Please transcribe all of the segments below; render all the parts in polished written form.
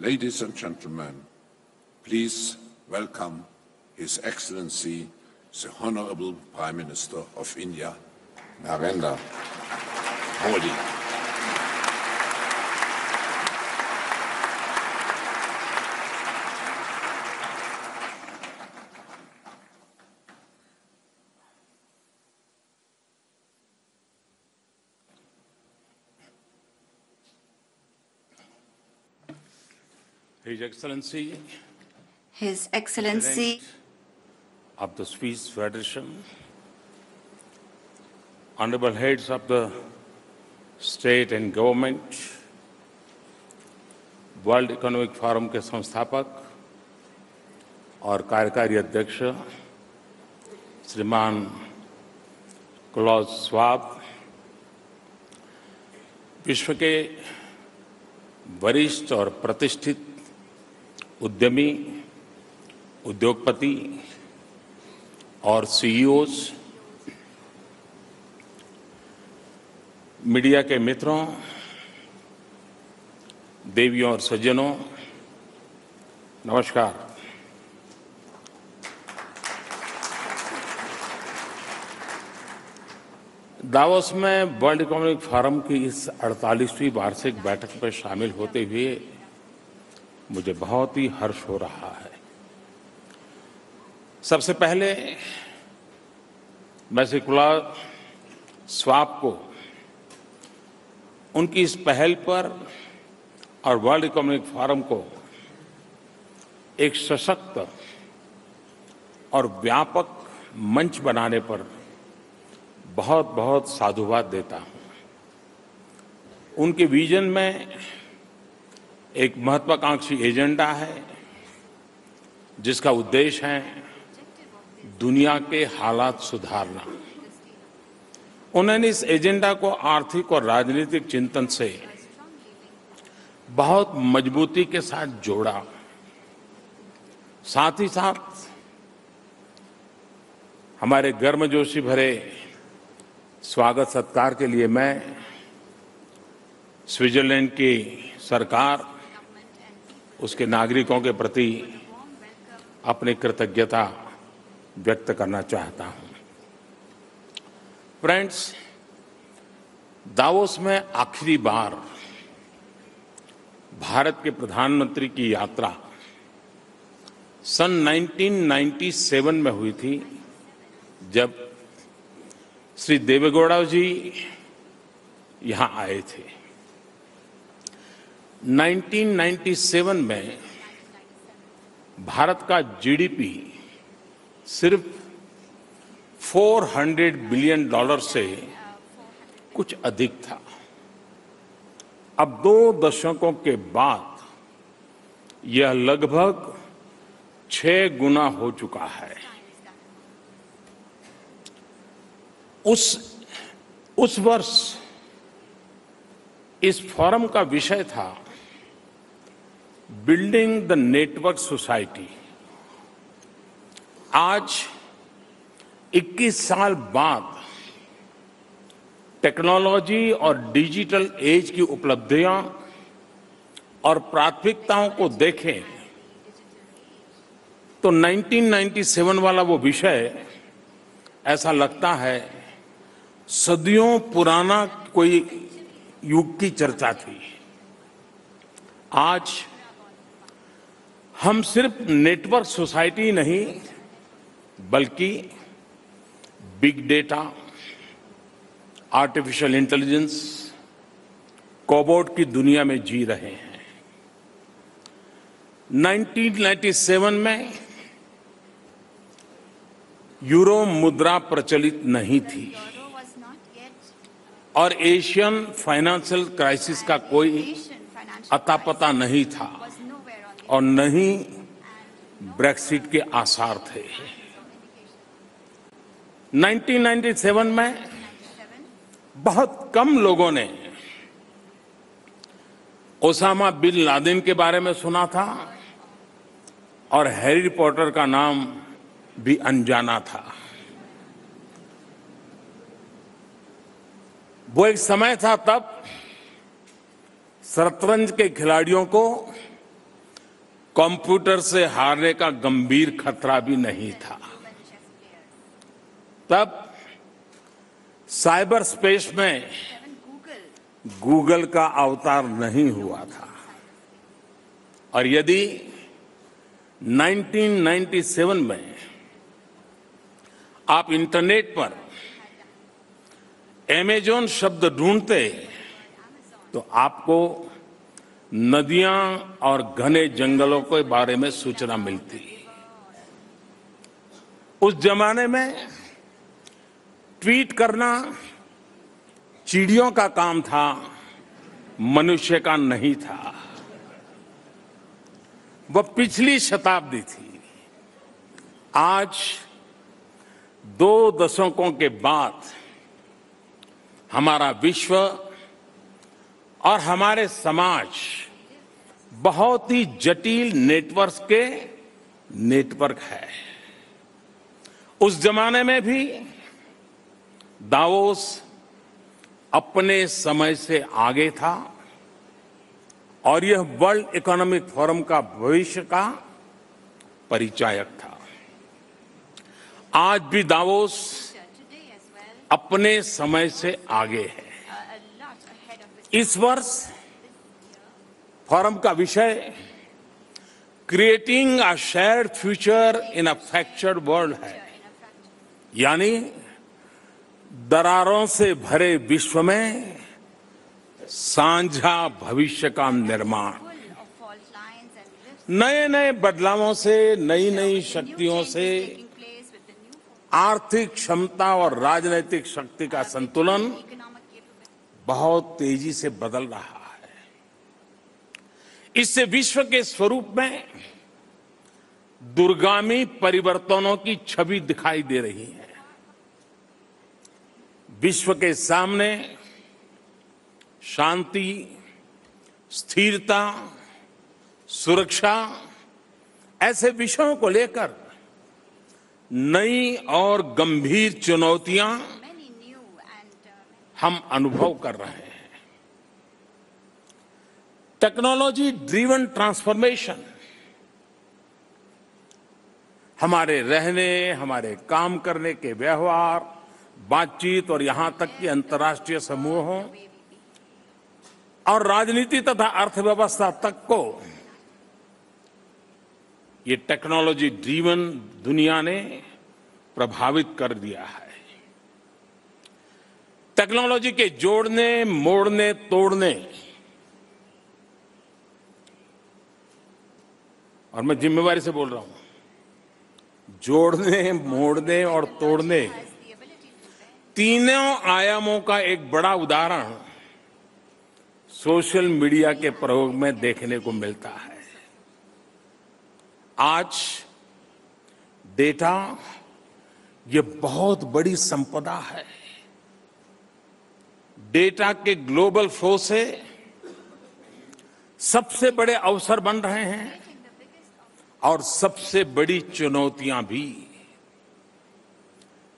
Ladies and gentlemen, please welcome His Excellency, the Honorable Prime Minister of India, Narendra Modi. His Excellency, His Excellency, President of the Swiss Federation, Honorable Heads of the State and Government, world economic forum के संस्थापक और कार्यकारी अध्यक्ष श्रीमान clause Schwab, विश्व के वरिष्ठ और प्रतिष्ठित उद्यमी, उद्योगपति और सीईओज, मीडिया के मित्रों, देवियों और सज्जनों, नमस्कार। दावोस में वर्ल्ड इकोनॉमिक फोरम की इस 48वीं वार्षिक बैठक में शामिल होते हुए मुझे बहुत ही हर्ष हो रहा है। सबसे पहले मैं श्री क्लॉज श्वाब को उनकी इस पहल पर और वर्ल्ड इकोनॉमिक फोरम को एक सशक्त और व्यापक मंच बनाने पर बहुत बहुत साधुवाद देता हूं। उनके विजन में एक महत्वाकांक्षी एजेंडा है जिसका उद्देश्य है दुनिया के हालात सुधारना। उन्होंने इस एजेंडा को आर्थिक और राजनीतिक चिंतन से बहुत मजबूती के साथ जोड़ा। साथ ही साथ हमारे गर्मजोशी भरे स्वागत सत्कार के लिए मैं स्विट्जरलैंड की सरकार, उसके नागरिकों के प्रति अपनी कृतज्ञता व्यक्त करना चाहता हूं। फ्रेंड्स, दावोस में आखिरी बार भारत के प्रधानमंत्री की यात्रा सन 1997 में हुई थी, जब श्री देवेगौड़ा जी यहां आए थे। 1997 में भारत का जीडीपी सिर्फ $400 बिलियन से कुछ अधिक था। अब 2 दशकों के बाद यह लगभग 6 गुना हो चुका है। उस वर्ष इस फोरम का विषय था बिल्डिंग द नेटवर्क सोसाइटी। आज 21 साल बाद टेक्नोलॉजी और डिजिटल एज की उपलब्धियां और प्राथमिकताओं को देखें तो 1997 वाला वो विषय ऐसा लगता है सदियों पुराना कोई युग की चर्चा थी। आज हम सिर्फ नेटवर्क सोसाइटी नहीं बल्कि बिग डेटा, आर्टिफिशियल इंटेलिजेंस, कोबॉट की दुनिया में जी रहे हैं। 1997 में यूरो मुद्रा प्रचलित नहीं थी और एशियन फाइनेंशियल क्राइसिस का कोई अता पता नहीं था और न ही ब्रेक्सिट के आसार थे। 1997 में बहुत कम लोगों ने ओसामा बिन लादेन के बारे में सुना था और हैरी पॉटर का नाम भी अनजाना था। वो एक समय था तब शतरंज के खिलाड़ियों को कंप्यूटर से हारने का गंभीर खतरा भी नहीं था। तब साइबर स्पेस में गूगल का अवतार नहीं हुआ था। और यदि 1997 में आप इंटरनेट पर अमेज़न शब्द ढूंढते तो आपको नदियां और घने जंगलों के बारे में सूचना मिलती। उस जमाने में ट्वीट करना चिड़ियों का काम था, मनुष्य का नहीं था। वह पिछली शताब्दी थी। आज 2 दशकों के बाद हमारा विश्व और हमारे समाज बहुत ही जटिल नेटवर्क है। उस जमाने में भी दावोस अपने समय से आगे था और यह वर्ल्ड इकोनॉमिक फोरम का भविष्य का परिचायक था। आज भी दावोस अपने समय से आगे है। इस वर्ष फोरम का विषय creating a shared future in a fractured world है, यानी दरारों से भरे विश्व में साझा भविष्य का निर्माण। नए नए बदलावों से, नई नई शक्तियों से आर्थिक क्षमता और राजनीतिक शक्ति का संतुलन बहुत तेजी से बदल रहा है। इससे विश्व के स्वरूप में दूरगामी परिवर्तनों की छवि दिखाई दे रही है। विश्व के सामने शांति, स्थिरता, सुरक्षा ऐसे विषयों को लेकर नई और गंभीर चुनौतियां हम अनुभव कर रहे हैं। टेक्नोलॉजी ड्रिवन ट्रांसफॉर्मेशन हमारे रहने, हमारे काम करने के व्यवहार, बातचीत और यहां तक कि अंतर्राष्ट्रीय समूहों और राजनीति तथा अर्थव्यवस्था तक को ये टेक्नोलॉजी ड्रिवन दुनिया ने प्रभावित कर दिया है। टेक्नोलॉजी के जोड़ने, मोड़ने, तोड़ने, और मैं जिम्मेवारी से बोल रहा हूं, जोड़ने, मोड़ने और तोड़ने तीनों आयामों का एक बड़ा उदाहरण सोशल मीडिया के प्रयोग में देखने को मिलता है। आज डेटा ये बहुत बड़ी संपदा है। डेटा के ग्लोबल फ्लो से सबसे बड़े अवसर बन रहे हैं और सबसे बड़ी चुनौतियां भी।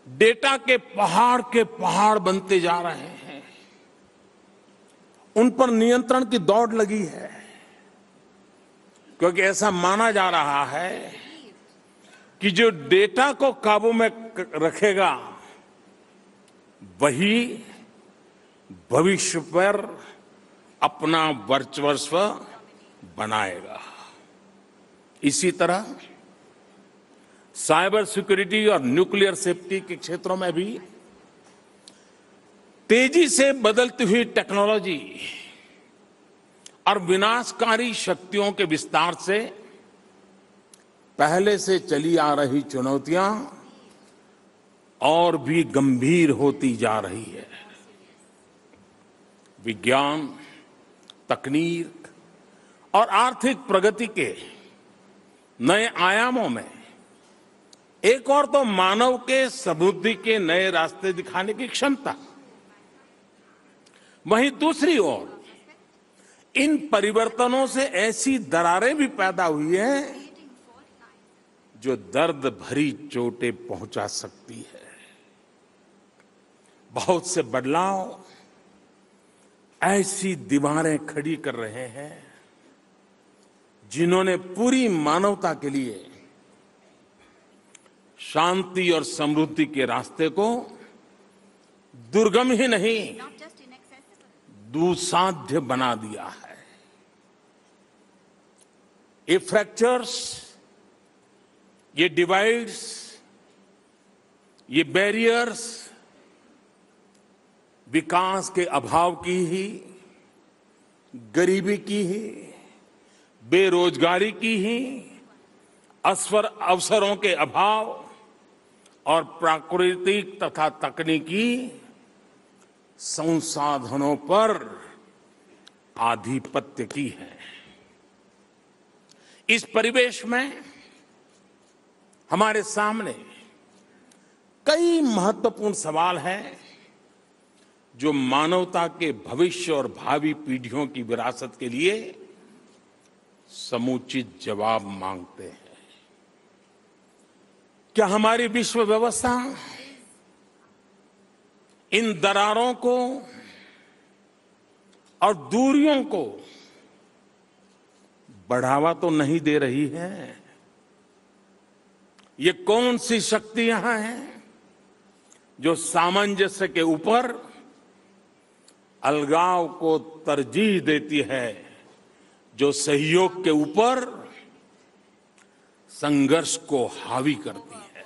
डेटा के पहाड़ बनते जा रहे हैं। उन पर नियंत्रण की दौड़ लगी है, क्योंकि ऐसा माना जा रहा है कि जो डेटा को काबू में रखेगा वही भविष्य पर अपना वर्चस्व बनाएगा। इसी तरह साइबर सिक्योरिटी और न्यूक्लियर सेफ्टी के क्षेत्रों में भी तेजी से बदलती हुई टेक्नोलॉजी और विनाशकारी शक्तियों के विस्तार से पहले से चली आ रही चुनौतियां और भी गंभीर होती जा रही है। विज्ञान, तकनीक और आर्थिक प्रगति के नए आयामों में एक और तो मानव के समृद्धि के नए रास्ते दिखाने की क्षमता, वहीं दूसरी ओर इन परिवर्तनों से ऐसी दरारें भी पैदा हुई हैं जो दर्द भरी चोटें पहुंचा सकती है। बहुत से बदलाव ऐसी दीवारें खड़ी कर रहे हैं जिन्होंने पूरी मानवता के लिए शांति और समृद्धि के रास्ते को दुर्गम ही नहीं not just inaccessible, दुस्साध्य बना दिया है। ये फ्रैक्चर्स, ये डिवाइड्स, ये बैरियर्स विकास के अभाव की ही, गरीबी की ही, बेरोजगारी की ही, अवसरों के अभाव और प्राकृतिक तथा तकनीकी संसाधनों पर आधिपत्य की है। इस परिवेश में हमारे सामने कई महत्वपूर्ण सवाल हैं जो मानवता के भविष्य और भावी पीढ़ियों की विरासत के लिए समुचित जवाब मांगते हैं। क्या हमारी विश्व व्यवस्था इन दरारों को और दूरियों को बढ़ावा तो नहीं दे रही है? ये कौन सी शक्तियां हैं जो सामंजस्य के ऊपर अलगाव को तरजीह देती है, जो सहयोग के ऊपर संघर्ष को हावी करती है?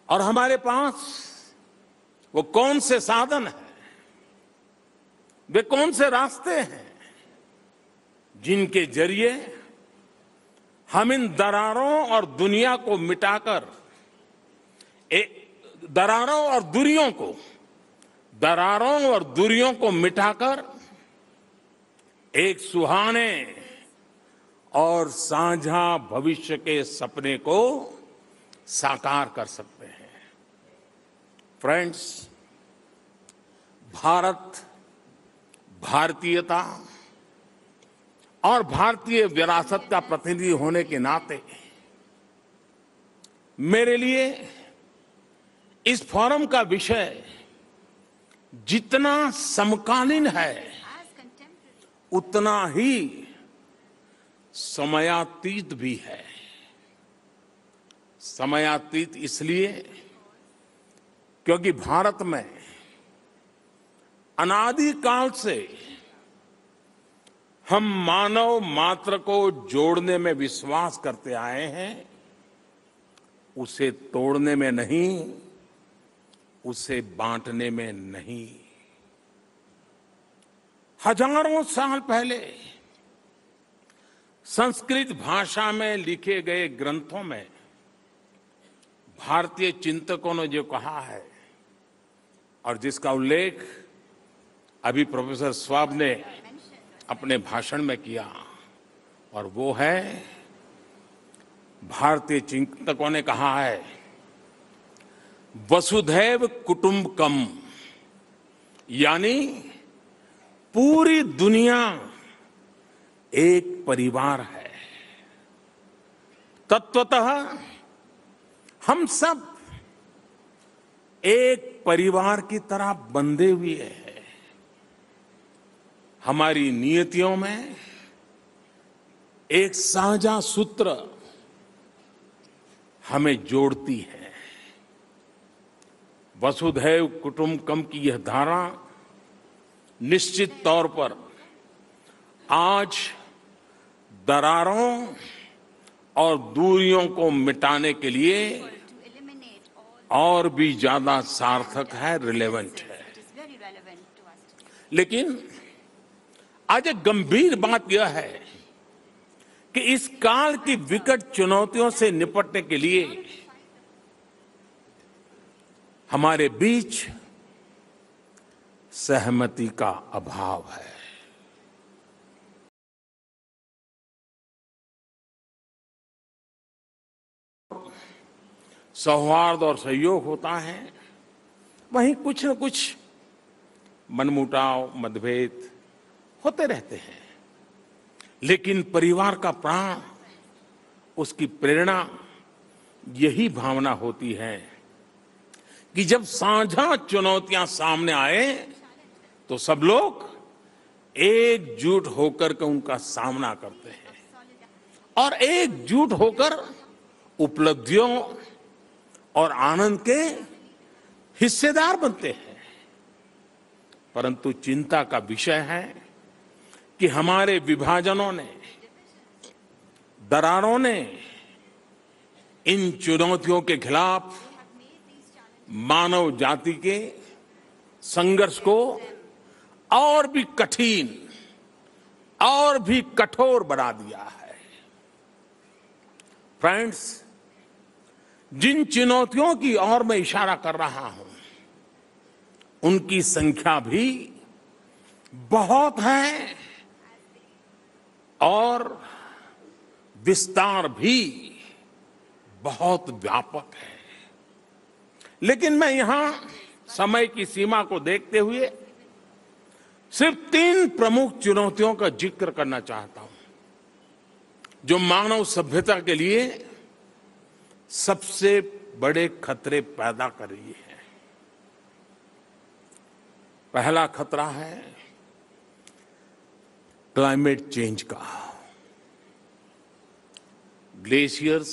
और हमारे पास वो कौन से साधन हैं, वे कौन से रास्ते हैं जिनके जरिए हम इन दरारों और दुनिया को मिटाकर दरारों और दूरियों को मिटाकर एक सुहाने और साझा भविष्य के सपने को साकार कर सकते हैं। फ्रेंड्स, भारत, भारतीयता और भारतीय विरासत का प्रतिनिधि होने के नाते मेरे लिए इस फोरम का विषय जितना समकालीन है as contemporary, उतना ही समयातीत भी है। समयातीत इसलिए क्योंकि भारत में अनादिकाल से हम मानव मात्र को जोड़ने में विश्वास करते आए हैं, उसे तोड़ने में नहीं, उसे बांटने में नहीं। हजारों साल पहले संस्कृत भाषा में लिखे गए ग्रंथों में भारतीय चिंतकों ने जो कहा है और जिसका उल्लेख अभी प्रोफेसर स्वाब ने अपने भाषण में किया, और वो है, भारतीय चिंतकों ने कहा है, वसुधैव कुटुंबकम, यानी पूरी दुनिया एक परिवार है। तत्वतः हम सब एक परिवार की तरह बंधे हुए हैं। हमारी नियतियों में एक साझा सूत्र हमें जोड़ती है। वसुधैव कुटुंबकम की यह धारा निश्चित तौर पर आज दरारों और दूरियों को मिटाने के लिए to eliminate all, और भी ज्यादा सार्थक है, रिलेवेंट है। it is very relevant to us today. लेकिन आज एक गंभीर बात यह है कि इस काल की विकट चुनौतियों से निपटने के लिए हमारे बीच सहमति का अभाव है। सौहार्द और सहयोग होता है, वहीं कुछ न कुछ मनमुटाव, मतभेद होते रहते हैं। लेकिन परिवार का प्राण, उसकी प्रेरणा यही भावना होती है कि जब साझा चुनौतियां सामने आए तो सब लोग एकजुट होकर के उनका सामना करते हैं। और एकजुट होकर उपलब्धियों और आनंद के हिस्सेदार बनते हैं। परंतु चिंता का विषय है कि हमारे विभाजनों ने, दरारों ने इन चुनौतियों के खिलाफ मानव जाति के संघर्ष को और भी कठिन और भी कठोर बना दिया है। फ्रेंड्स, जिन चुनौतियों की ओर मैं इशारा कर रहा हूं, उनकी संख्या भी बहुत है और विस्तार भी बहुत व्यापक है। लेकिन मैं यहां समय की सीमा को देखते हुए सिर्फ 3 प्रमुख चुनौतियों का जिक्र करना चाहता हूं, जो मानव सभ्यता के लिए सबसे बड़े खतरे पैदा कर रही है। पहला खतरा है क्लाइमेट चेंज का। ग्लेशियर्स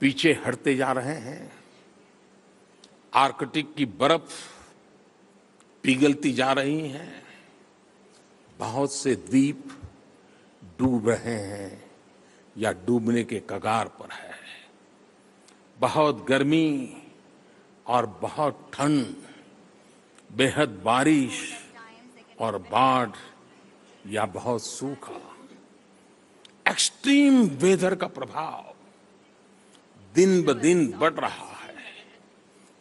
पीछे हटते जा रहे हैं, आर्कटिक की बर्फ पिघलती जा रही है, बहुत से द्वीप डूब रहे हैं या डूबने के कगार पर है। बहुत गर्मी और बहुत ठंड, बेहद बारिश और बाढ़ या बहुत सूखा, एक्सट्रीम वेदर का प्रभाव दिन ब दिन बढ़ रहा है।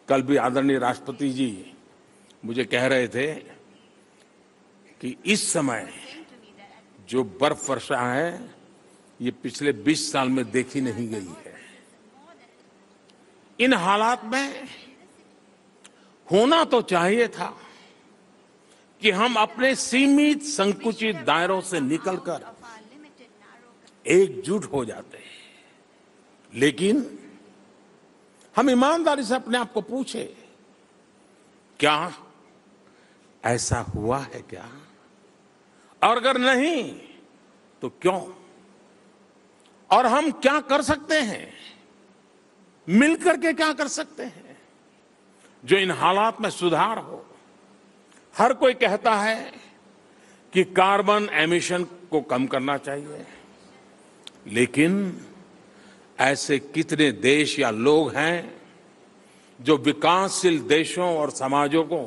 कल भी आदरणीय राष्ट्रपति जी मुझे कह रहे थे कि इस समय जो बर्फ वर्षा है ये पिछले 20 साल में देखी नहीं गई है। इन हालात में होना तो चाहिए था कि हम अपने सीमित संकुचित दायरों से निकलकर एकजुट हो जाते हैं। लेकिन हम ईमानदारी से अपने आप को पूछे, क्या ऐसा हुआ है क्या? और अगर नहीं तो क्यों? और हम क्या कर सकते हैं, मिलकर के क्या कर सकते हैं जो इन हालात में सुधार हो? हर कोई कहता है कि कार्बन एमिशन को कम करना चाहिए, लेकिन ऐसे कितने देश या लोग हैं जो विकासशील देशों और समाजों को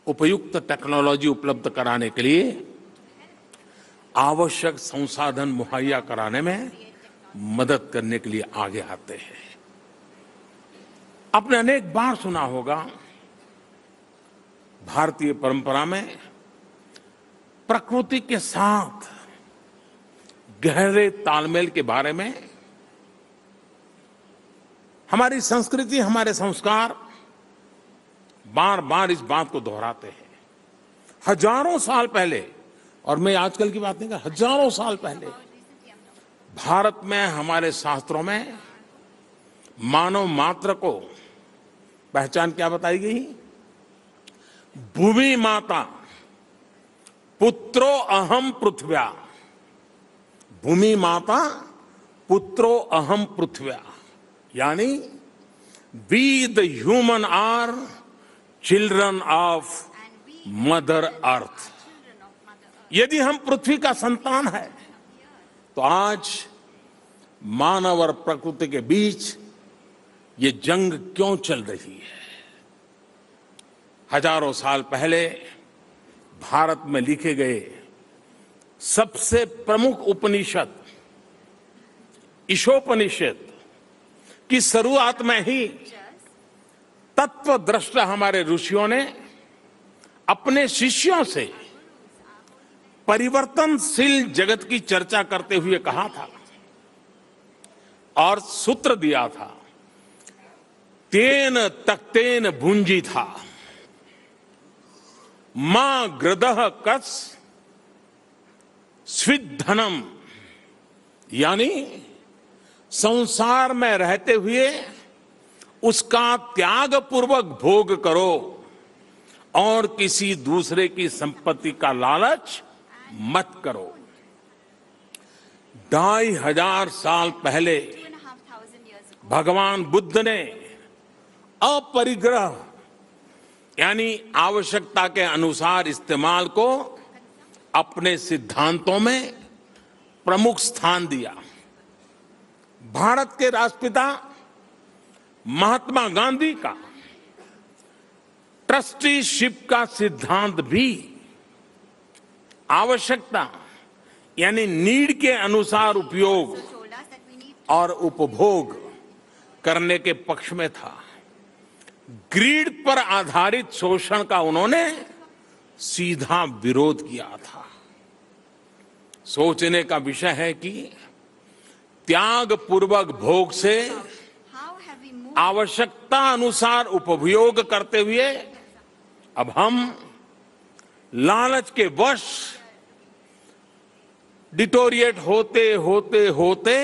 उपयुक्त टेक्नोलॉजी उपलब्ध कराने के लिए आवश्यक संसाधन मुहैया कराने में मदद करने के लिए आगे आते हैं। आपने अनेक बार सुना होगा, भारतीय परंपरा में प्रकृति के साथ गहरे तालमेल के बारे में हमारी संस्कृति, हमारे संस्कार बार बार इस बात को दोहराते हैं। हजारों साल पहले, और मैं आजकल की बात नहीं कर, हजारों साल पहले भारत में, हमारे शास्त्रों में मानव मात्र को पहचान क्या बताई गई? भूमि माता पुत्रो अहम पृथ्व्या। भूमि माता पुत्रो अहम पृथ्व्या, यानी we the human are children of mother earth. यदि हम पृथ्वी का संतान है तो आज मानव और प्रकृति के बीच ये जंग क्यों चल रही है? हजारों साल पहले भारत में लिखे गए सबसे प्रमुख उपनिषद ईशोपनिषद की शुरुआत में ही तत्वदृष्टा हमारे ऋषियों ने अपने शिष्यों से परिवर्तनशील जगत की चर्चा करते हुए कहा था और सूत्र दिया था, तेन तक्तेन भुंजी था मां ग्रदह कस स्विद्धनम, यानी संसार में रहते हुए उसका त्याग पूर्वक भोग करो और किसी दूसरे की संपत्ति का लालच मत करो। 2500 साल पहले 2,500 years ago, भगवान बुद्ध ने अपरिग्रह यानी आवश्यकता के अनुसार इस्तेमाल को अपने सिद्धांतों में प्रमुख स्थान दिया। भारत के राष्ट्रपिता महात्मा गांधी का ट्रस्टीशिप का सिद्धांत भी आवश्यकता यानी नीड के अनुसार उपयोग told us that we need और उपभोग करने के पक्ष में था। ग्रीड पर आधारित शोषण का उन्होंने सीधा विरोध किया था। सोचने का विषय है कि त्याग पूर्वक भोग से how have we moved आवश्यकता अनुसार उपभोग करते हुए अब हम लालच के वश डिटोरिएट होते होते होते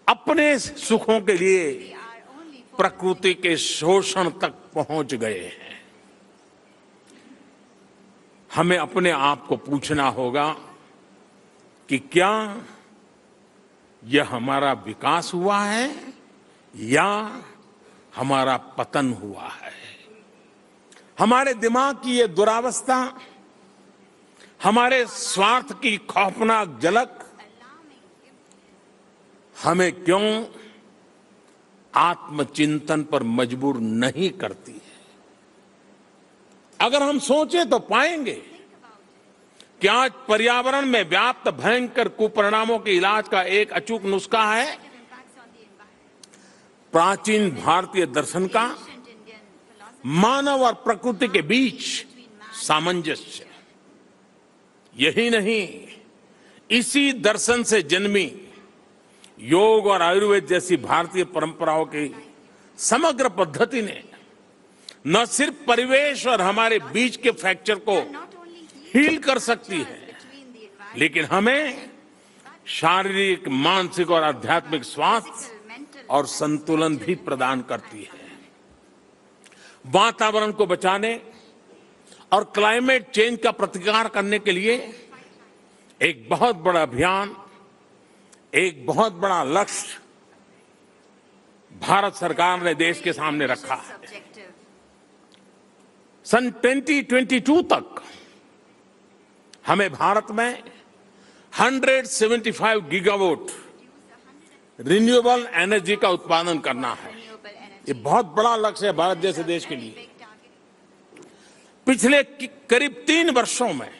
अपने सुखों के लिए are only for प्रकृति के शोषण तक पहुंच गए हैं। हमें अपने आप को पूछना होगा कि क्या यह हमारा विकास हुआ है या हमारा पतन हुआ है। हमारे दिमाग की ये दुरावस्था, हमारे स्वार्थ की खौफनाक झलक हमें क्यों आत्मचिंतन पर मजबूर नहीं करती है। अगर हम सोचें तो पाएंगे कि आज पर्यावरण में व्याप्त भयंकर कुपरिणामों के इलाज का एक अचूक नुस्खा है impacts on the environment. प्राचीन भारतीय दर्शन का Ancient Indian philosophy मानव और प्रकृति के बीच सामंजस्य। यही नहीं, इसी दर्शन से जन्मी योग और आयुर्वेद जैसी भारतीय परंपराओं की समग्र पद्धति ने न सिर्फ परिवेश और हमारे बीच के फ्रैक्चर को not only हील कर सकती है, between the environment, लेकिन हमें शारीरिक, मानसिक और आध्यात्मिक स्वास्थ्य mental, और संतुलन भी प्रदान करती है। वातावरण को बचाने और क्लाइमेट चेंज का प्रतिकार करने के लिए एक बहुत बड़ा अभियान, एक बहुत बड़ा लक्ष्य भारत सरकार ने देश के सामने रखा है। subjective. सन 2022 तक हमें भारत में 175 गीगावाट रिन्यूएबल एनर्जी का उत्पादन करना है। Renewable energy. ये बहुत बड़ा लक्ष्य है भारत जैसे देश के लिए। Big target. पिछले करीब 3 वर्षों में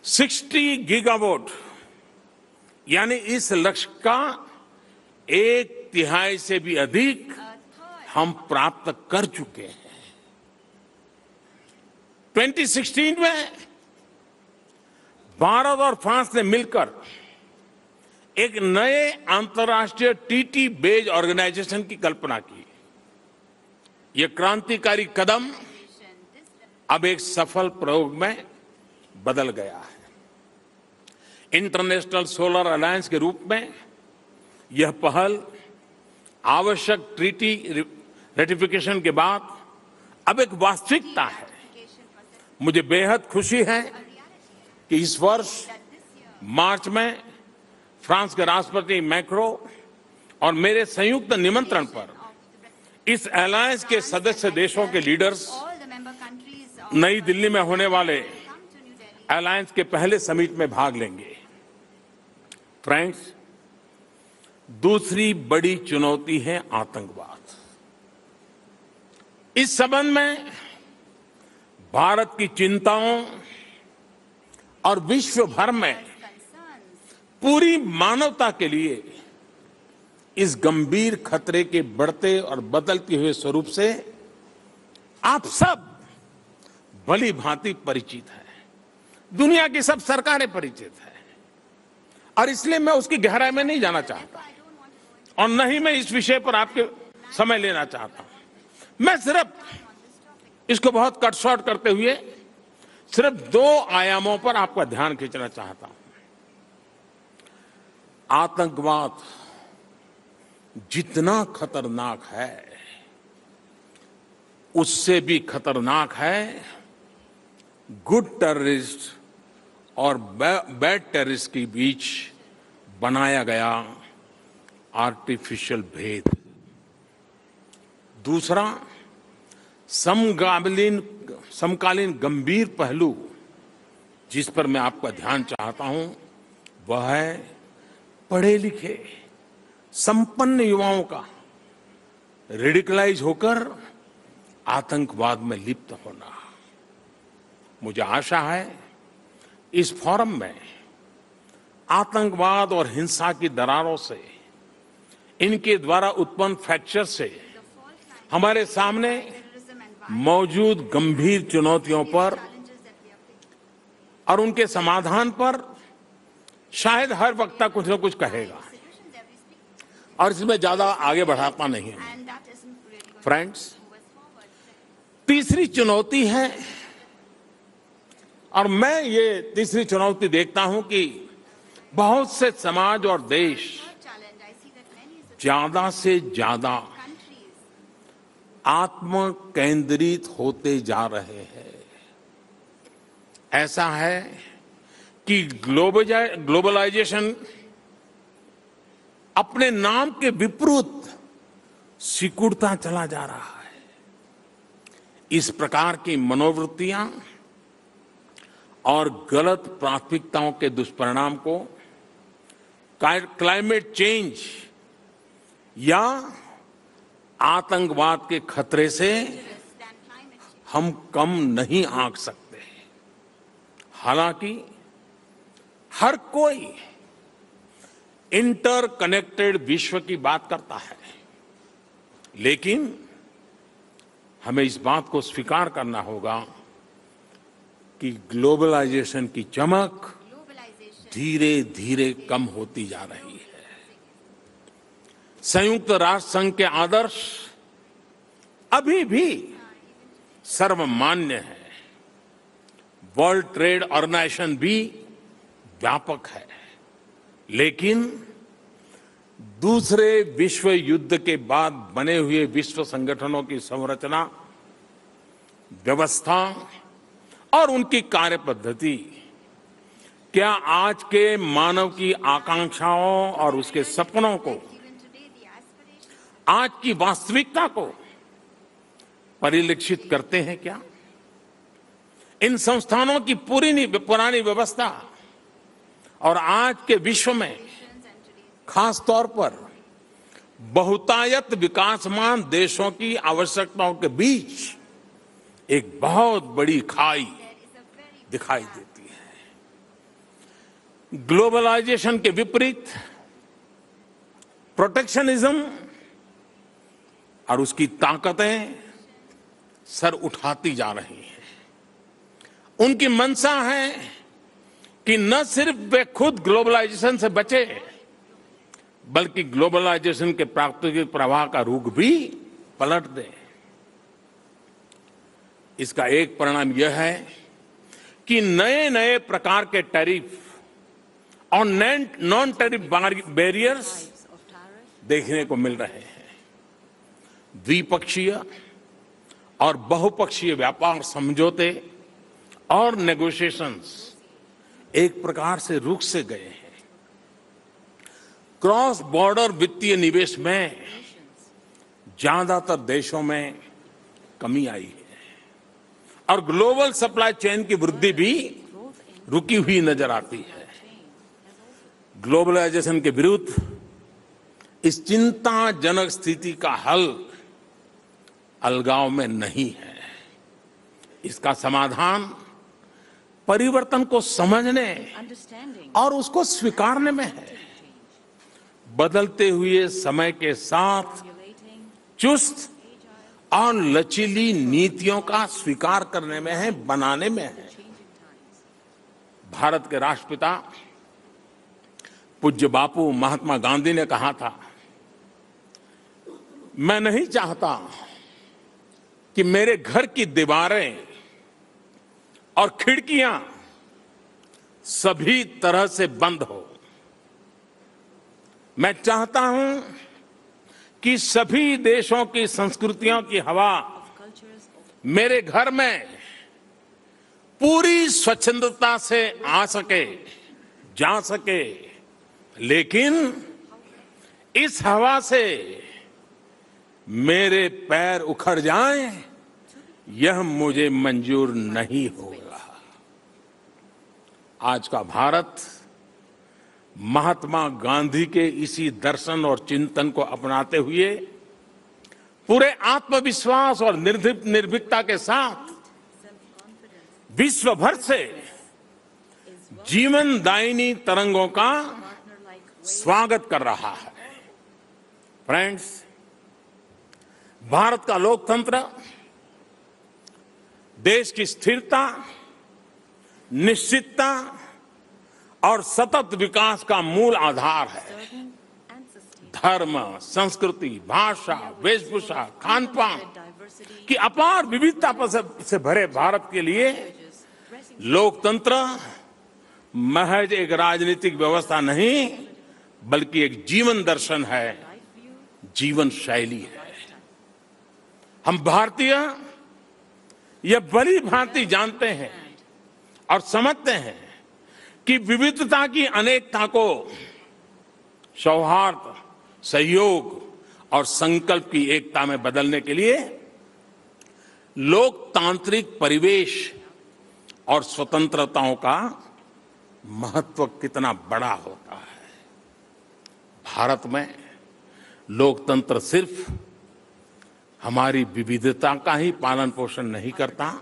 60 गीगावाट यानी इस लक्ष्य का 1/3 से भी अधिक हम प्राप्त कर चुके हैं। 2016 में भारत और फ्रांस ने मिलकर एक नए अंतर्राष्ट्रीय टीटी बेस्ड ऑर्गेनाइजेशन की कल्पना की। यह क्रांतिकारी कदम अब एक सफल प्रयोग में बदल गया है। इंटरनेशनल सोलर अलायंस के रूप में यह पहल आवश्यक ट्रीटी रेटिफिकेशन के बाद अब एक वास्तविकता है। मुझे बेहद खुशी है कि इस वर्ष मार्च में फ्रांस के राष्ट्रपति मैक्रो और मेरे संयुक्त निमंत्रण पर इस अलायंस के सदस्य देशों के leaders All the member countries of नई दिल्ली में होने वाले come to New Delhi. Alliance के पहले समिट में भाग लेंगे। फ्रेंड्स, दूसरी बड़ी चुनौती है आतंकवाद। इस संबंध में भारत की चिंताओं और विश्व भर में Concerns पूरी मानवता के लिए इस गंभीर खतरे के बढ़ते और बदलते हुए स्वरूप से आप सब भली भांति परिचित हैं। दुनिया की सब सरकारें परिचित हैं और इसलिए मैं उसकी गहराई में नहीं जाना चाहता और न ही मैं इस विषय पर आपके समय लेना चाहता हूं। मैं सिर्फ इसको बहुत कट शॉर्ट करते हुए सिर्फ 2 आयामों पर आपका ध्यान खींचना चाहता हूं। आतंकवाद जितना खतरनाक है उससे भी खतरनाक है गुड टेररिस्ट और बैड टेररिस्ट के बीच बनाया गया आर्टिफिशियल भेद। दूसरा, समकालीन गंभीर पहलू जिस पर मैं आपका ध्यान चाहता हूं वह है पढ़े लिखे संपन्न युवाओं का रेडिकलाइज होकर आतंकवाद में लिप्त होना। मुझे आशा है इस फोरम में आतंकवाद और हिंसा की दरारों से, इनके द्वारा उत्पन्न फ्रैक्चर से हमारे सामने मौजूद गंभीर चुनौतियों पर और उनके समाधान पर शायद हर वक्ता कुछ न कुछ कहेगा, और इसमें ज्यादा आगे बढ़ाता नहीं है। फ्रेंड्स, तीसरी चुनौती है, और मैं ये तीसरी चुनौती देखता हूं कि बहुत से समाज और देश ज्यादा से ज्यादा आत्म केंद्रित होते जा रहे हैं। ऐसा है कि ग्लोबलाइजेशन अपने नाम के विपरीत सिकुड़ता चला जा रहा है। इस प्रकार की मनोवृत्तियां और गलत प्राथमिकताओं के दुष्परिणाम को क्लाइमेट चेंज या आतंकवाद के खतरे से हम कम नहीं आंक सकते। हालांकि हर कोई इंटरकनेक्टेड विश्व की बात करता है, लेकिन हमें इस बात को स्वीकार करना होगा कि ग्लोबलाइजेशन की चमक धीरे धीरे कम होती जा रही है। संयुक्त राष्ट्र संघ के आदर्श अभी भी सर्वमान्य है। वर्ल्ड ट्रेड ऑर्गेनाइजेशन भी व्यापक है, लेकिन दूसरे विश्व युद्ध के बाद बने हुए विश्व संगठनों की संरचना, व्यवस्था और उनकी कार्य पद्धति क्या आज के मानव की आकांक्षाओं और उसके सपनों को, आज की वास्तविकता को परिलक्षित करते हैं क्या? इन संस्थानों की पुरानी व्यवस्था और आज के विश्व में खास तौर पर बहुतायत विकासमान देशों की आवश्यकताओं के बीच एक बहुत बड़ी खाई दिखाई देती है। ग्लोबलाइजेशन के विपरीत प्रोटेक्शनिज्म और उसकी ताकतें सर उठाती जा रही हैं। उनकी मंशा है कि न सिर्फ वे खुद ग्लोबलाइजेशन से बचे, बल्कि ग्लोबलाइजेशन के प्राकृतिक प्रवाह का रुख भी पलट दें। इसका एक परिणाम यह है कि नए नए प्रकार के टैरिफ और नॉन टैरिफ बैरियर्स देखने को मिल रहे हैं। द्विपक्षीय और बहुपक्षीय व्यापार समझौते और नेगोशिएशंस एक प्रकार से रुक से गए हैं। क्रॉस बॉर्डर वित्तीय निवेश में ज्यादातर देशों में कमी आई है और ग्लोबल सप्लाई चेन की वृद्धि भी रुकी हुई नजर आती है। ग्लोबलाइजेशन के विरुद्ध इस चिंताजनक स्थिति का हल अलगाव में नहीं है। इसका समाधान परिवर्तन को समझने और उसको स्वीकारने में है। बदलते हुए समय के साथ चुस्त और लचीली नीतियों का स्वीकार करने में है, बनाने में है। भारत के राष्ट्रपिता पूज्य बापू महात्मा गांधी ने कहा था, मैं नहीं चाहता कि मेरे घर की दीवारें और खिड़कियां सभी तरह से बंद हो। मैं चाहता हूं कि सभी देशों की संस्कृतियों की हवा मेरे घर में पूरी स्वच्छंदता से आ सके, जा सके, लेकिन इस हवा से मेरे पैर उखड़ जाएं, यह मुझे मंजूर नहीं होगा। आज का भारत महात्मा गांधी के इसी दर्शन और चिंतन को अपनाते हुए पूरे आत्मविश्वास और निर्भीकता के साथ विश्व भर से जीवनदायिनी तरंगों का स्वागत कर रहा है। फ्रेंड्स, भारत का लोकतंत्र देश की स्थिरता, निश्चितता और सतत विकास का मूल आधार है। धर्म, संस्कृति, भाषा, वेशभूषा, खान-पान की अपार विविधता से भरे भारत के लिए लोकतंत्र महज एक राजनीतिक व्यवस्था नहीं, बल्कि एक जीवन दर्शन है, जीवन शैली है। हम भारतीय यह भली भांति जानते हैं और समझते हैं कि विविधता की अनेकता को सौहार्द, सहयोग और संकल्प की एकता में बदलने के लिए लोकतांत्रिक परिवेश और स्वतंत्रताओं का महत्व कितना बड़ा होता है। भारत में लोकतंत्र सिर्फ हमारी विविधता का ही पालन पोषण नहीं करता,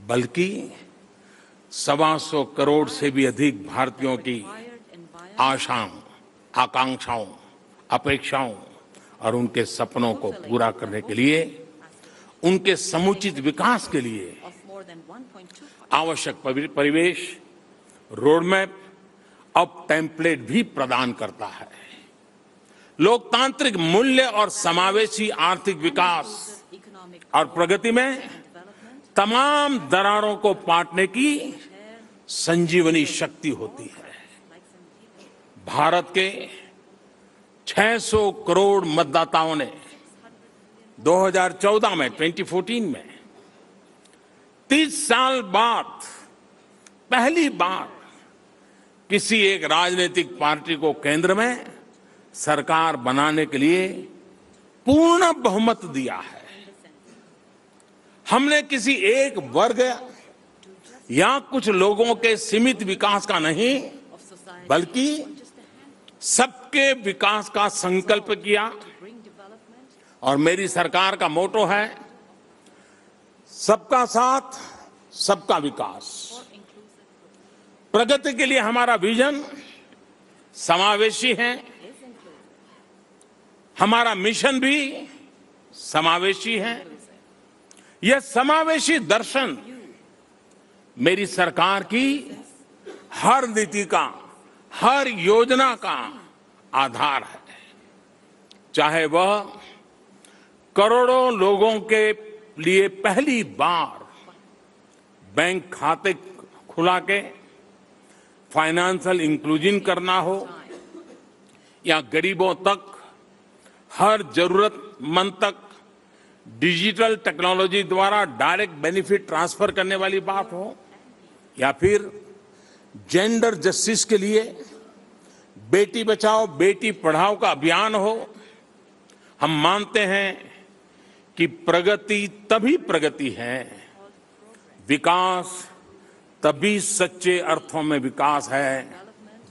बल्कि 125 करोड़ से भी अधिक भारतीयों की आशाओं, आकांक्षाओं, अपेक्षाओं और उनके सपनों को पूरा करने के लिए, उनके समुचित विकास के लिए आवश्यक परिवेश, रोडमैप और टेम्पलेट भी प्रदान करता है। लोकतांत्रिक मूल्य और समावेशी आर्थिक विकास और प्रगति में तमाम दरारों को पाटने की संजीवनी शक्ति होती है। भारत के 600 करोड़ मतदाताओं ने 2014 में 2014 में 30 साल बाद पहली बार किसी एक राजनीतिक पार्टी को केंद्र में सरकार बनाने के लिए पूर्ण बहुमत दिया है। हमने किसी एक वर्ग या कुछ लोगों के सीमित विकास का नहीं, बल्कि सबके विकास का संकल्प किया। और मेरी सरकार का मोटो है सबका साथ, सबका विकास। प्रगति के लिए हमारा विजन समावेशी है, हमारा मिशन भी समावेशी है। यह समावेशी दर्शन मेरी सरकार की हर नीति का, हर योजना का आधार है। चाहे वह करोड़ों लोगों के लिए पहली बार बैंक खाते खुला के फाइनेंशियल इंक्लूजन करना हो, या गरीबों तक, हर जरूरतमंद तक डिजिटल टेक्नोलॉजी द्वारा डायरेक्ट बेनिफिट ट्रांसफर करने वाली बात हो, या फिर जेंडर जस्टिस के लिए बेटी बचाओ बेटी पढ़ाओ का अभियान हो। हम मानते हैं कि प्रगति तभी प्रगति है, विकास तभी सच्चे अर्थों में विकास है,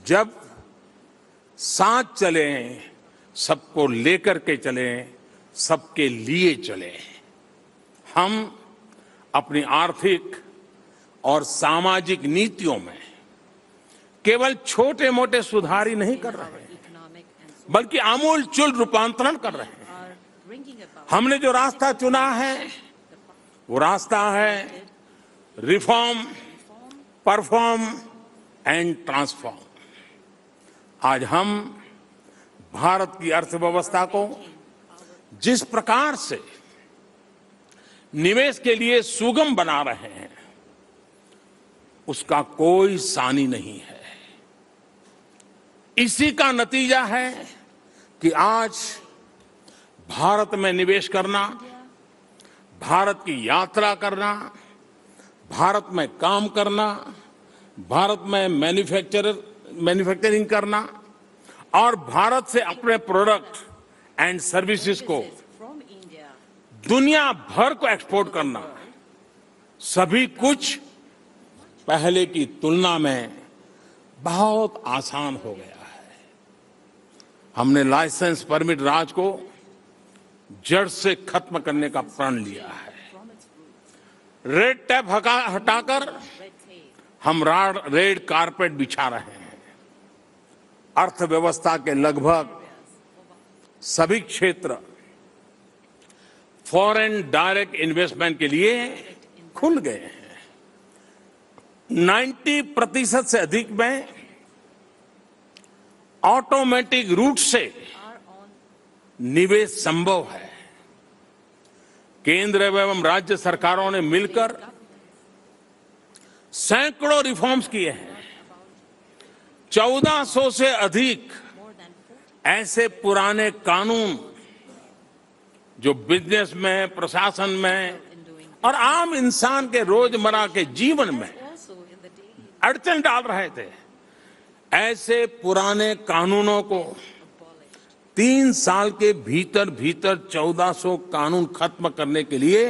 जब साथ चलें, सबको लेकर के चलें, सबके लिए चलें। हम अपनी आर्थिक और सामाजिक नीतियों में केवल छोटे मोटे सुधार ही नहीं कर रहे हैं, बल्कि आमूलचूल रूपांतरण कर रहे हैं। हमने जो रास्ता चुना है वो रास्ता है रिफॉर्म, परफॉर्म एंड ट्रांसफॉर्म। आज हम भारत की अर्थव्यवस्था को जिस प्रकार से निवेश के लिए सुगम बना रहे हैं, उसका कोई सानी नहीं है। इसी का नतीजा है कि आज भारत में निवेश करना, भारत की यात्रा करना, भारत में काम करना, भारत में मैन्युफैक्चरिंग करना और भारत से अपने प्रोडक्ट एंड सर्विसेज को from India दुनिया भर को एक्सपोर्ट करना, सभी कुछ पहले की तुलना में बहुत आसान हो गया है। हमने लाइसेंस परमिट राज को जड़ से खत्म करने का प्रण लिया है। रेड टैप हटाकर हम रेड कारपेट बिछा रहे हैं। अर्थव्यवस्था के लगभग सभी क्षेत्र फॉरेन डायरेक्ट इन्वेस्टमेंट के लिए खुल गए हैं। 90% से अधिक में ऑटोमेटिक रूट से निवेश संभव है। केंद्र एवं राज्य सरकारों ने मिलकर सैकड़ों रिफॉर्म्स किए हैं। 1400 से अधिक ऐसे पुराने कानून जो बिजनेस में, प्रशासन में और आम इंसान के रोजमर्रा के जीवन में also in the daily अड़चन डाल रहे थे, ऐसे पुराने कानूनों को 3 साल के भीतर 1400 कानून खत्म करने के लिए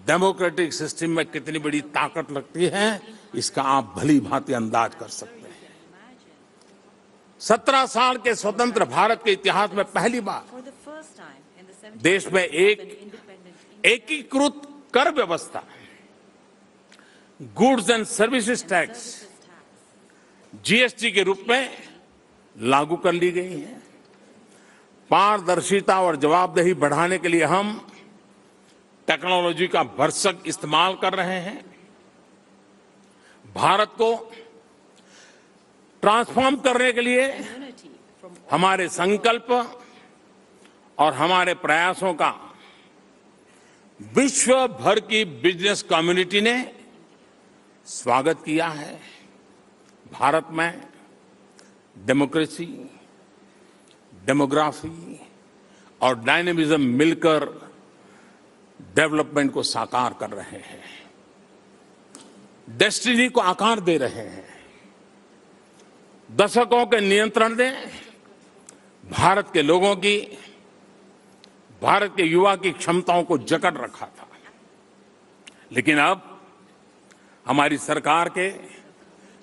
डेमोक्रेटिक सिस्टम में कितनी बड़ी ताकत लगती है, इसका आप भली भांति अंदाज कर सकते हैं। 17 साल के स्वतंत्र भारत के इतिहास में पहली बार for the first time in the 70s देश में एक independent एकीकृत कर व्यवस्था, goods and services tax, GST के रूप में लागू कर ली गई है। पारदर्शिता और जवाबदेही बढ़ाने के लिए हम टेक्नोलॉजी का भरसक इस्तेमाल कर रहे हैं। भारत को ट्रांसफॉर्म करने के लिए unity from हमारे संकल्प और हमारे प्रयासों का विश्व भर की बिजनेस कम्युनिटी ने स्वागत किया है। भारत में डेमोक्रेसी, डेमोग्राफी और डायनेमिज्म मिलकर डेवलपमेंट को साकार कर रहे हैं, डेस्टिनी को आकार दे रहे हैं। दशकों के नियंत्रण ने भारत के लोगों की, भारत के युवा की क्षमताओं को जकड़ रखा था, लेकिन अब हमारी सरकार के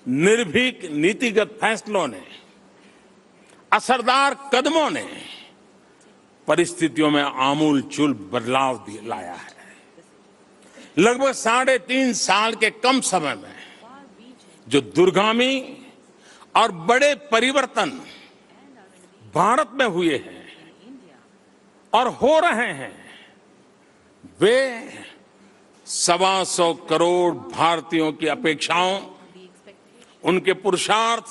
निर्भीक नीतिगत फैसलों ने, असरदार कदमों ने परिस्थितियों में आमूलचूल बदलाव लाया है। लगभग 3.5 साल के कम समय में जो दूरगामी और बड़े परिवर्तन भारत में हुए हैं और हो रहे हैं, वे 125 करोड़ भारतीयों की अपेक्षाओं, उनके पुरुषार्थ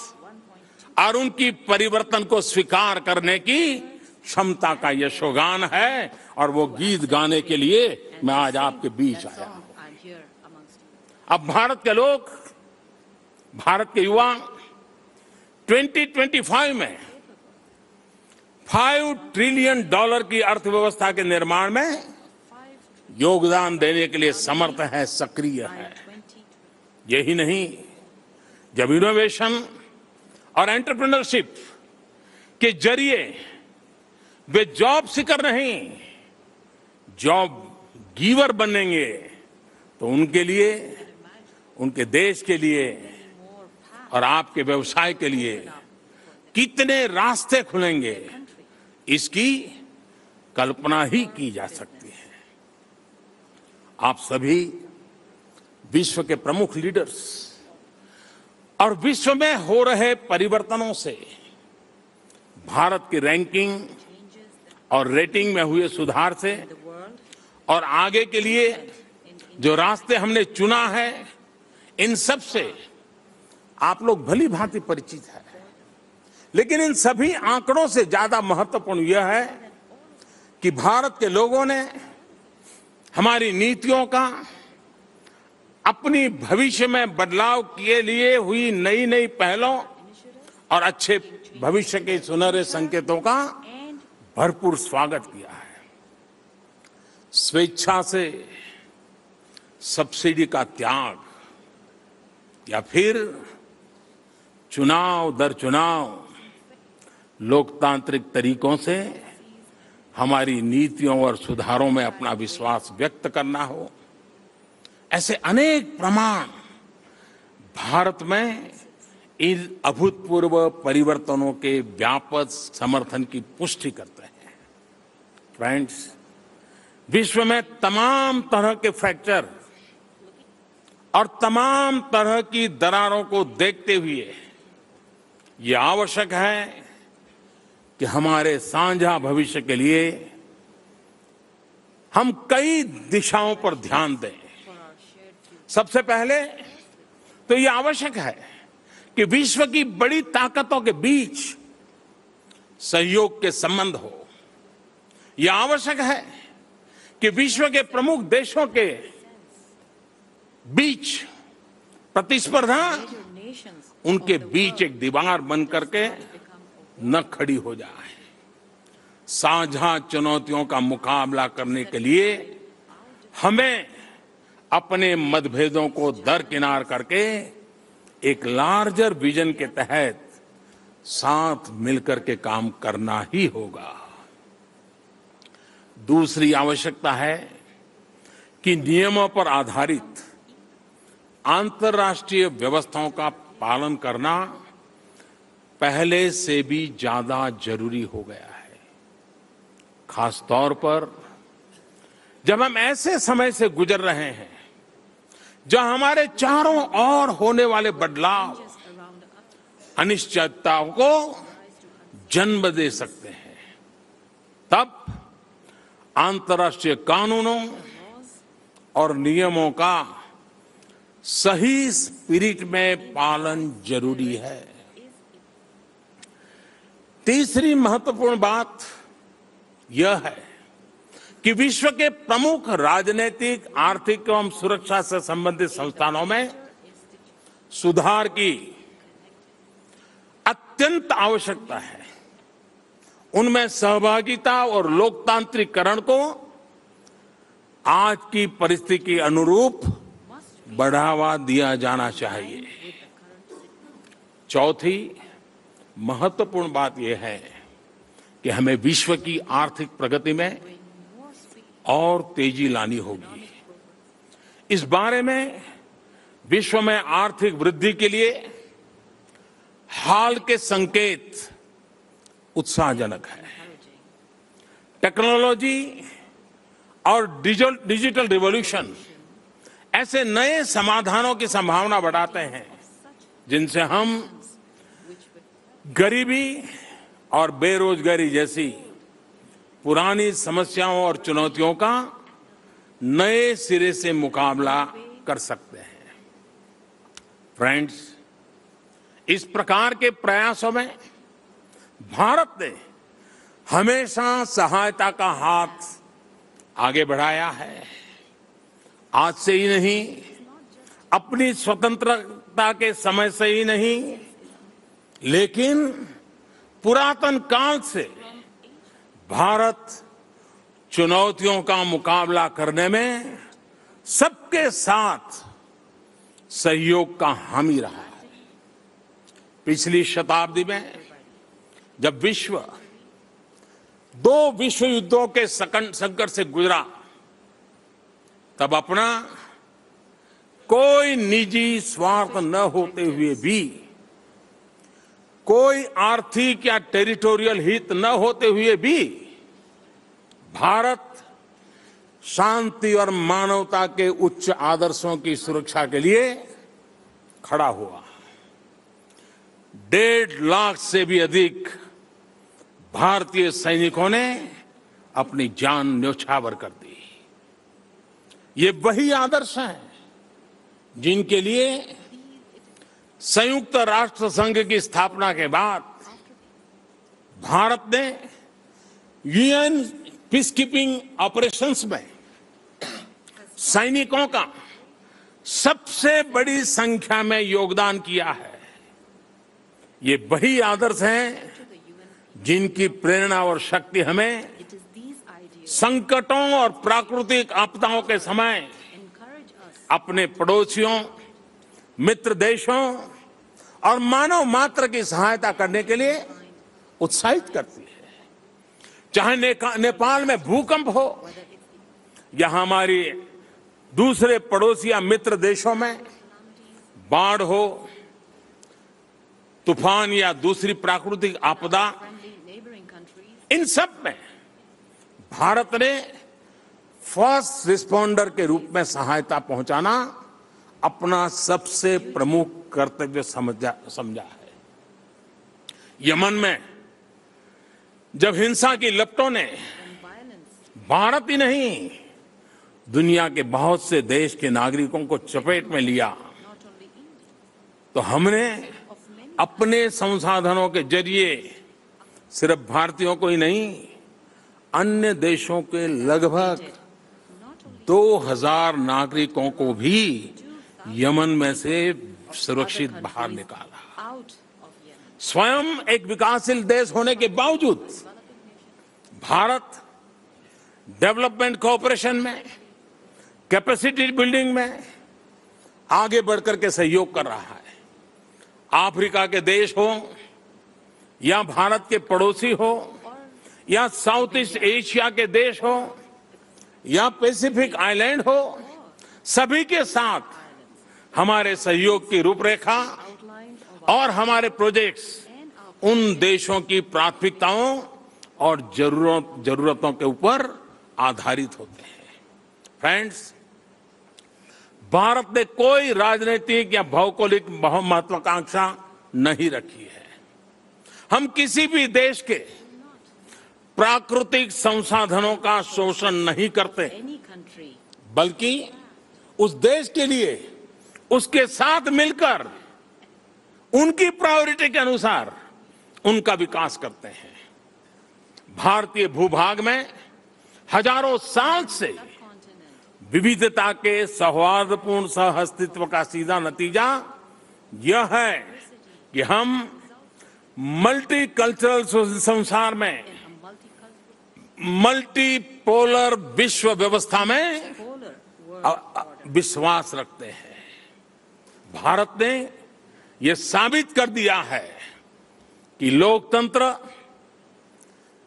और उनकी परिवर्तन को स्वीकार करने की क्षमता का यशोगान है। और वो गीत गाने के लिए मैं आज आपके बीच आया हूं। I'm here amongst you. अब भारत के लोग, भारत के युवा 2025 में $5 ट्रिलियन की अर्थव्यवस्था के निर्माण में योगदान देने के लिए समर्थ है, सक्रिय है। यही नहीं, जब इनोवेशन और एंटरप्रेन्योरशिप के जरिए वे जॉब सीकर नहीं, जॉब गिवर बनेंगे, तो उनके लिए, उनके देश के लिए और आपके व्यवसाय के लिए कितने रास्ते खुलेंगे, इसकी कल्पना ही की जा सकती है। आप सभी विश्व के प्रमुख लीडर्स और विश्व में हो रहे परिवर्तनों से भारत की रैंकिंग और रेटिंग में हुए सुधार से और आगे के लिए जो रास्ते हमने चुना है, इन सब से आप लोग भली भांति परिचित हैं। लेकिन इन सभी आंकड़ों से ज्यादा महत्वपूर्ण यह है कि भारत के लोगों ने हमारी नीतियों का अपनी भविष्य में बदलाव के लिए हुई नई नई पहलों और अच्छे भविष्य के सुनहरे संकेतों का भरपूर स्वागत किया है। स्वेच्छा से, सब्सिडी का त्याग या फिर चुनाव दर चुनाव लोकतांत्रिक तरीकों से हमारी नीतियों और सुधारों में अपना विश्वास व्यक्त करना हो, ऐसे अनेक प्रमाण भारत में इन अभूतपूर्व परिवर्तनों के व्यापक समर्थन की पुष्टि करते हैं। फ्रेंड्स, विश्व में तमाम तरह के फ्रैक्चर और तमाम तरह की दरारों को देखते हुए ये आवश्यक है कि हमारे साझा भविष्य के लिए हम कई दिशाओं पर ध्यान दें। सबसे पहले तो ये आवश्यक है कि विश्व की बड़ी ताकतों के बीच सहयोग के संबंध हो। यह आवश्यक है कि विश्व के प्रमुख देशों के बीच प्रतिस्पर्धा nations उनके बीच एक दीवार बन करके न खड़ी हो जाए। साझा चुनौतियों का मुकाबला करने के लिए हमें अपने मतभेदों को दरकिनार करके एक लार्जर विजन के तहत साथ मिलकर के काम करना ही होगा। दूसरी आवश्यकता है कि नियमों पर आधारित अंतर्राष्ट्रीय व्यवस्थाओं का पालन करना पहले से भी ज्यादा जरूरी हो गया है। खास तौर पर जब हम ऐसे समय से गुजर रहे हैं जहां हमारे चारों ओर होने वाले बदलाव around us अनिश्चितताओं को जन्म दे सकते हैं, तब अंतर्राष्ट्रीय कानूनों और नियमों का सही स्पिरिट में पालन जरूरी है। तीसरी महत्वपूर्ण बात यह है कि विश्व के प्रमुख राजनीतिक, आर्थिक एवं सुरक्षा से संबंधित संस्थानों में सुधार की अत्यंत आवश्यकता है। उनमें सहभागिता और लोकतांत्रिकरण को आज की परिस्थिति के अनुरूप बढ़ावा दिया जाना चाहिए। चौथी महत्वपूर्ण बात यह है कि हमें विश्व की आर्थिक प्रगति में और तेजी लानी होगी। इस बारे में विश्व में आर्थिक वृद्धि के लिए हाल के संकेत उत्साहजनक है। टेक्नोलॉजी और डिजिटल रिवॉल्यूशन ऐसे नए समाधानों की संभावना बढ़ाते हैं जिनसे हम गरीबी और बेरोजगारी जैसी पुरानी समस्याओं और चुनौतियों का नए सिरे से मुकाबला कर सकते हैं। फ्रेंड्स, इस प्रकार के प्रयासों में भारत ने हमेशा सहायता का हाथ आगे बढ़ाया है। आज से ही नहीं, अपनी स्वतंत्रता के समय से ही नहीं, लेकिन पुरातन काल से भारत चुनौतियों का मुकाबला करने में सबके साथ सहयोग का हामी रहा है। पिछली शताब्दी में जब विश्व 2 विश्व युद्धों के संकट से गुजरा, तब अपना कोई निजी स्वार्थ न होते हुए भी, कोई आर्थिक या टेरिटोरियल हित न होते हुए भी भारत शांति और मानवता के उच्च आदर्शों की सुरक्षा के लिए खड़ा हुआ। 1.5 लाख से भी अधिक भारतीय सैनिकों ने अपनी जान न्यौछावर कर दी। ये वही आदर्श हैं जिनके लिए संयुक्त राष्ट्र संघ की स्थापना के बाद भारत ने यूएन पीस कीपिंग ऑपरेशंस में सैनिकों का सबसे बड़ी संख्या में योगदान किया है। ये वही आदर्श हैं जिनकी प्रेरणा और शक्ति हमें it is these ideas संकटों और प्राकृतिक आपदाओं के समय encourage us अपने पड़ोसियों, मित्र देशों और मानव मात्र की सहायता करने के लिए उत्साहित करती है। चाहे नेपाल में भूकंप हो या हमारी दूसरे पड़ोसी या मित्र देशों में बाढ़ हो, तूफान या दूसरी प्राकृतिक आपदा, Friendly neighboring countries, इन सब में भारत ने फर्स्ट रिस्पॉन्डर के रूप में सहायता पहुंचाना अपना सबसे प्रमुख कर्तव्य समझा है। यमन में जब हिंसा की लपटों ने when violence भारत ही नहीं दुनिया के बहुत से देश के नागरिकों को चपेट में लिया, not only India, तो हमने of many अपने संसाधनों के जरिए सिर्फ भारतीयों को ही नहीं, अन्य देशों के लगभग not only 2000 नागरिकों को भी यमन में से सुरक्षित बाहर निकाला। out of Yemen, स्वयं एक विकासशील देश होने के बावजूद भारत डेवलपमेंट कोऑपरेशन में, कैपेसिटी बिल्डिंग में आगे बढ़कर के सहयोग कर रहा है। अफ्रीका के देश हो या भारत के पड़ोसी हो या साउथ ईस्ट एशिया के देश हो या पैसिफिक आइलैंड हो, सभी के साथ हमारे सहयोग की रूपरेखा outlined of और हमारे प्रोजेक्ट्स and our उन देशों की प्राथमिकताओं और जरूरतों के ऊपर आधारित होते हैं। फ्रेंड्स, भारत ने कोई राजनीतिक या भौगोलिक महत्वाकांक्षा नहीं रखी है। हम किसी भी देश के प्राकृतिक संसाधनों का शोषण नहीं करते, any country, बल्कि उस देश के लिए उसके साथ मिलकर उनकी प्रायोरिटी के अनुसार उनका विकास करते हैं। भारतीय भूभाग में हजारों साल से continent, विविधता के सौहार्दपूर्ण सहअस्तित्व का सीधा नतीजा यह है कि हम मल्टीकल्चरल संसार में, a multicultural, मल्टीपोलर विश्व व्यवस्था में polar world, विश्वास रखते हैं। भारत ने यह साबित कर दिया है कि लोकतंत्र,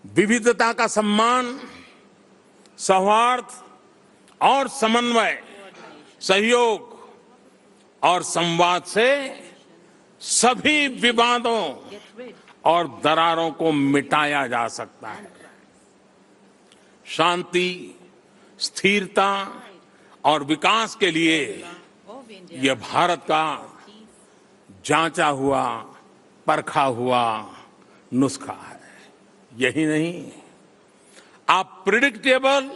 विविधता का सम्मान, सौहार्द और समन्वय, सहयोग और संवाद से सभी विवादों get rid और दरारों को मिटाया जा सकता है। शांति, स्थिरता और विकास के लिए of India, यह भारत का जांचा हुआ, परखा हुआ नुस्खा है। यही नहीं, आप predictable,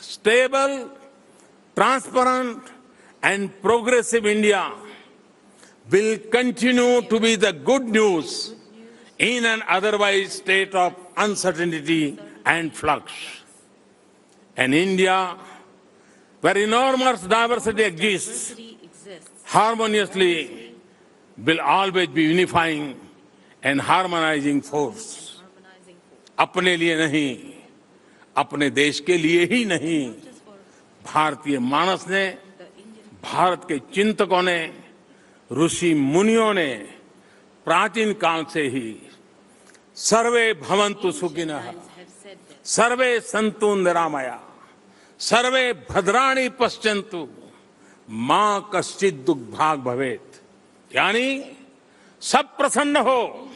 stable, transparent and progressive India will continue to be the good news in an otherwise state of uncertainty and flux. An India where enormous diversity exists diversity exists, harmoniously will always be unifying and harmonizing force. harmonizing force, अपने लिए नहीं, अपने देश के लिए ही नहीं, just for भारतीय मानस ने, the Indian भारत के चिंतकों ने, ऋषि मुनियों ने प्राचीन काल से ही सर्वे भवन्तु सुखिनः, times have said that सर्वे सन्तु निरामया, सर्वे भद्राणि पश्यन्तु, मां कश्चित् दुर्भाग् भवेत्। यानी सब प्रसन्न हो,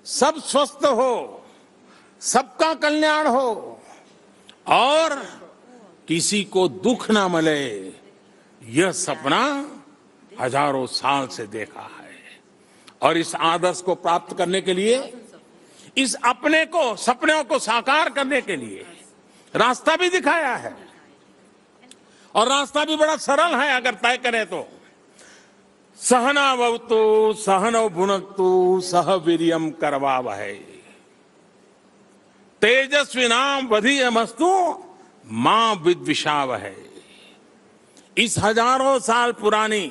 सब स्वस्थ हो, सबका कल्याण हो और किसी को दुख ना मिले, यह सपना हजारों साल से देखा है। और इस आदर्श को प्राप्त करने के लिए, इस अपने को, सपनों को साकार करने के लिए रास्ता भी दिखाया है। और रास्ता भी बड़ा सरल है अगर तय करें तो। सहना भवतु सहनौ भुनक्तु सह वीर्यं करवावहै तेजस्विनाम वधीयमस्तु मां विद्विषावहै। इस हजारों साल पुरानी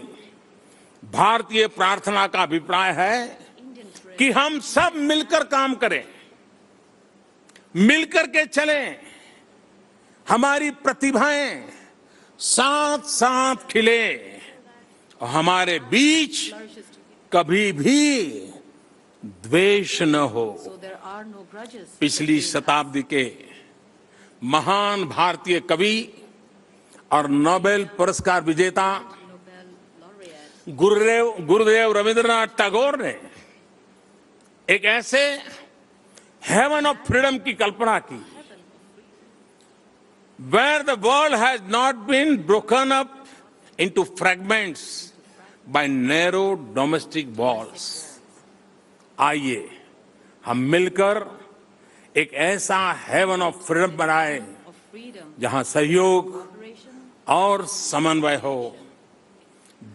भारतीय प्रार्थना का अभिप्राय है Indian prayer कि हम सब मिलकर काम करें, मिलकर के चलें, हमारी प्रतिभाएं साथ साथ खिले और हमारे बीच flourishes together. कभी भी द्वेष न हो। So there are no grudges. पिछली between us. शताब्दी के महान भारतीय कवि और नोबेल पुरस्कार विजेता Nobel laureate गुरुदेव रविंद्रनाथ टैगोर ने एक ऐसे हेवन ऑफ फ्रीडम की कल्पना की, where the world has not been broken up into fragments by narrow domestic walls. आइए हम मिलकर एक ऐसा हेवन ऑफ फ्रीडम बनाए of freedom, जहां सहयोग cooperation, और समन्वय हो,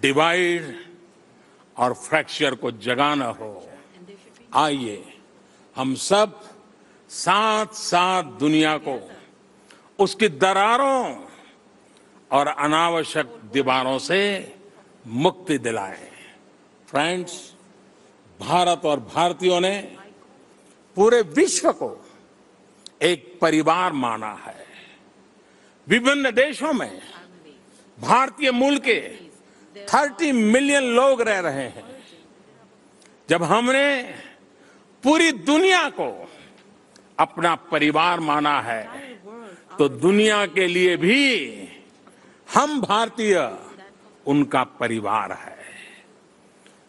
डिवाइड और फ्रैक्चर को जगाना हो। and there should be आइए हम सब साथ साथ दुनिया को उसकी दरारों और अनावश्यक दीवारों से मुक्ति दिलाएं। फ्रेंड्स, भारत और भारतीयों ने पूरे विश्व को एक परिवार माना है। विभिन्न देशों में family. भारतीय मूल के 30 मिलियन लोग रह रहे हैं। जब हमने पूरी दुनिया को अपना परिवार माना है, तो दुनिया के लिए भी हम भारतीय उनका परिवार है।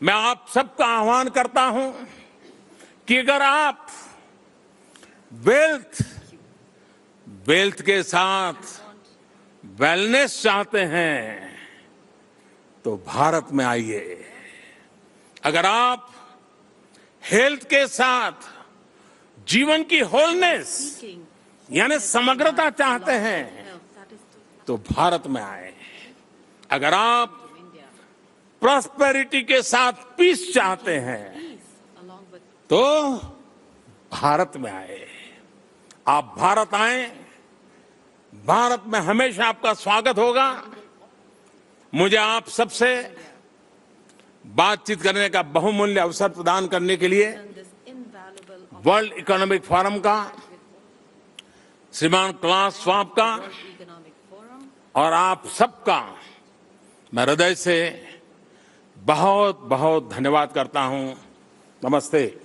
मैं आप सबका आह्वान करता हूं कि अगर आप वेल्थ के साथ वेलनेस चाहते हैं तो भारत में आइए। अगर आप हेल्थ के साथ जीवन की होलनेस Seeking यानी समग्रता चाहते हैं health, that is to तो भारत में आए। अगर आप India. प्रॉस्पेरिटी के साथ पीस चाहते हैं Peace along with तो भारत में आए। आप भारत आए, भारत में हमेशा आपका स्वागत होगा। मुझे आप सबसे बातचीत करने का बहुमूल्य अवसर प्रदान करने के लिए this invaluable world economic forum का, श्रीमान क्लास स्वाब का economic forum. और आप सबका मैं हृदय से बहुत बहुत धन्यवाद करता हूं। नमस्ते।